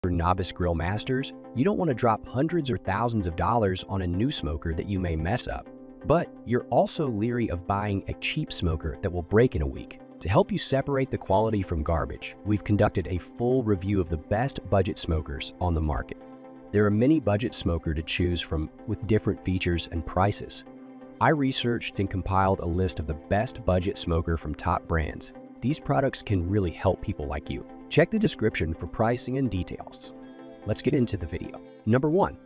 For novice grill masters, you don't want to drop hundreds or thousands of dollars on a new smoker that you may mess up. But you're also leery of buying a cheap smoker that will break in a week. To help you separate the quality from garbage, we've conducted a full review of the best budget smokers on the market. There are many budget smokers to choose from with different features and prices. I researched and compiled a list of the best budget smoker from top brands. These products can really help people like you. Check the description for pricing and details. Let's get into the video. Number 1.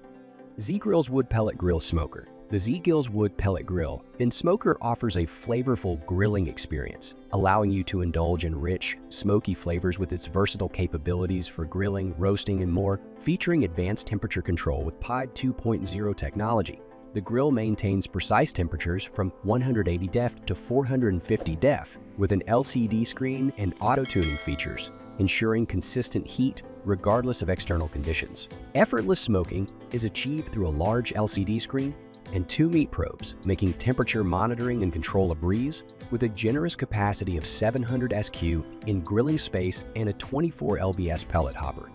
Z-Grill's Wood Pellet Grill Smoker. The Z-Grill's Wood Pellet Grill and Smoker offers a flavorful grilling experience, allowing you to indulge in rich, smoky flavors with its versatile capabilities for grilling, roasting, and more, featuring advanced temperature control with PIDE 2.0 technology. The grill maintains precise temperatures from 180 def to 450 def with an LCD screen and auto-tuning features, ensuring consistent heat regardless of external conditions. Effortless smoking is achieved through a large LCD screen and 2 meat probes, making temperature monitoring and control a breeze with a generous capacity of 700 SQ in grilling space and a 24 lbs pellet hopper.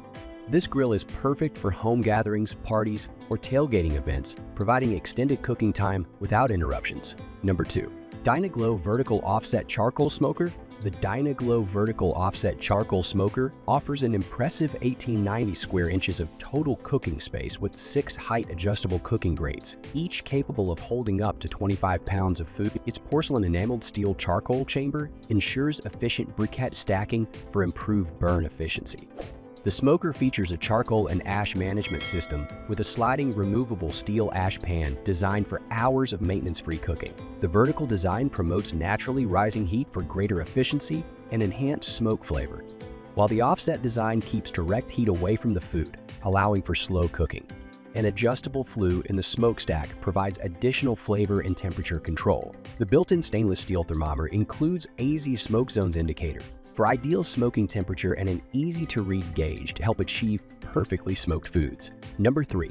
This grill is perfect for home gatherings, parties, or tailgating events, providing extended cooking time without interruptions. Number 2. Dynaglow Vertical Offset Charcoal Smoker. The Dynaglow Vertical Offset Charcoal Smoker offers an impressive 1890 square inches of total cooking space with 6 height-adjustable cooking grates, each capable of holding up to 25 pounds of food. Its porcelain enameled steel charcoal chamber ensures efficient briquette stacking for improved burn efficiency. The smoker features a charcoal and ash management system with a sliding removable steel ash pan designed for hours of maintenance-free cooking. The vertical design promotes naturally rising heat for greater efficiency and enhanced smoke flavor, while the offset design keeps direct heat away from the food, allowing for slow cooking. An adjustable flue in the smokestack provides additional flavor and temperature control. The built-in stainless steel thermometer includes AZ Smoke Zones indicator for ideal smoking temperature and an easy-to-read gauge to help achieve perfectly smoked foods. Number 3.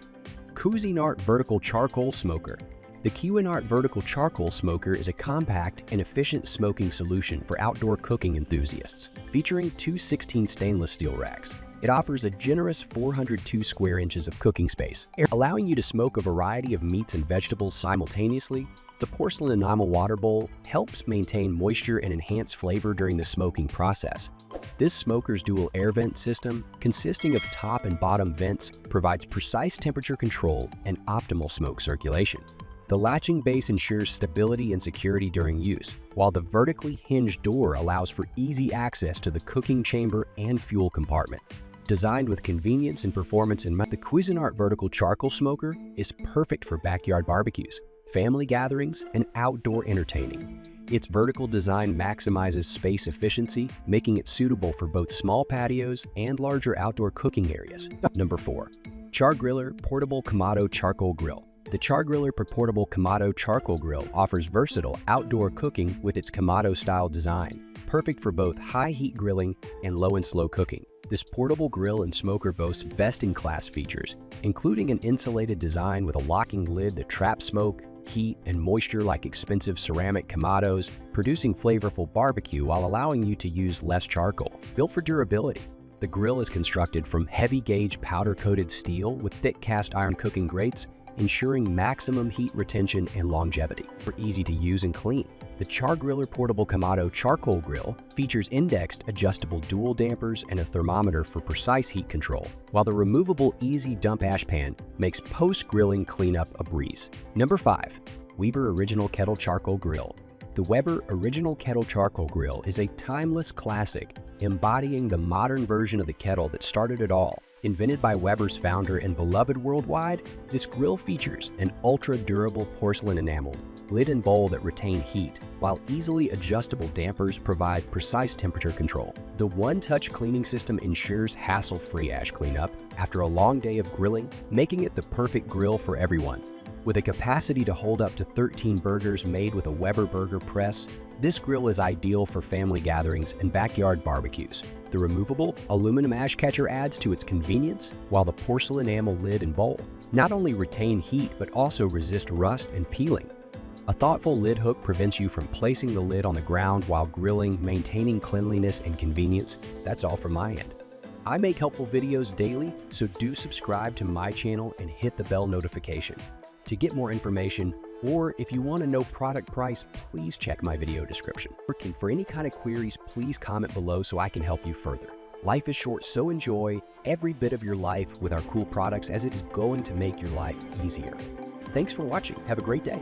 Cuisinart Vertical Charcoal Smoker. The Cuisinart Vertical Charcoal Smoker is a compact and efficient smoking solution for outdoor cooking enthusiasts, featuring 2 16 stainless steel racks. It offers a generous 402 square inches of cooking space, allowing you to smoke a variety of meats and vegetables simultaneously. The porcelain enamel water bowl helps maintain moisture and enhance flavor during the smoking process. This smoker's dual air vent system, consisting of top and bottom vents, provides precise temperature control and optimal smoke circulation. The latching base ensures stability and security during use, while the vertically hinged door allows for easy access to the cooking chamber and fuel compartment. Designed with convenience and performance in mind, the Cuisinart Vertical Charcoal Smoker is perfect for backyard barbecues, family gatherings, and outdoor entertaining. Its vertical design maximizes space efficiency, making it suitable for both small patios and larger outdoor cooking areas. Number 4. Char-Griller Portable Kamado Charcoal Grill. The Char-Griller Portable Kamado Charcoal Grill offers versatile outdoor cooking with its Kamado-style design, perfect for both high-heat grilling and low and slow cooking. This portable grill and smoker boasts best-in-class features, including an insulated design with a locking lid that traps smoke, heat, and moisture like expensive ceramic Kamados, producing flavorful barbecue while allowing you to use less charcoal. Built for durability, the grill is constructed from heavy-gauge powder-coated steel with thick cast iron cooking grates, ensuring maximum heat retention and longevity. For easy to use and clean, the Char-Griller Portable Kamado Charcoal Grill features indexed adjustable dual dampers and a thermometer for precise heat control, while the removable easy dump ash pan makes post-grilling cleanup a breeze. Number 5. Weber Original Kettle Charcoal Grill. The Weber Original Kettle Charcoal Grill is a timeless classic, embodying the modern version of the kettle that started it all. Invented by Weber's founder and beloved worldwide, this grill features an ultra-durable porcelain enameled lid and bowl that retain heat, while easily adjustable dampers provide precise temperature control. The one-touch cleaning system ensures hassle-free ash cleanup after a long day of grilling, making it the perfect grill for everyone. With a capacity to hold up to 13 burgers made with a Weber burger press, this grill is ideal for family gatherings and backyard barbecues. The removable aluminum ash catcher adds to its convenience, while the porcelain enamel lid and bowl not only retain heat but also resist rust and peeling. A thoughtful lid hook prevents you from placing the lid on the ground while grilling, maintaining cleanliness and convenience. That's all from my end. I make helpful videos daily, so do subscribe to my channel and hit the bell notification. To get more information, or if you want to know product price, please check my video description. And for any kind of queries, please comment below so I can help you further. Life is short, so enjoy every bit of your life with our cool products, as it is going to make your life easier. Thanks for watching. Have a great day.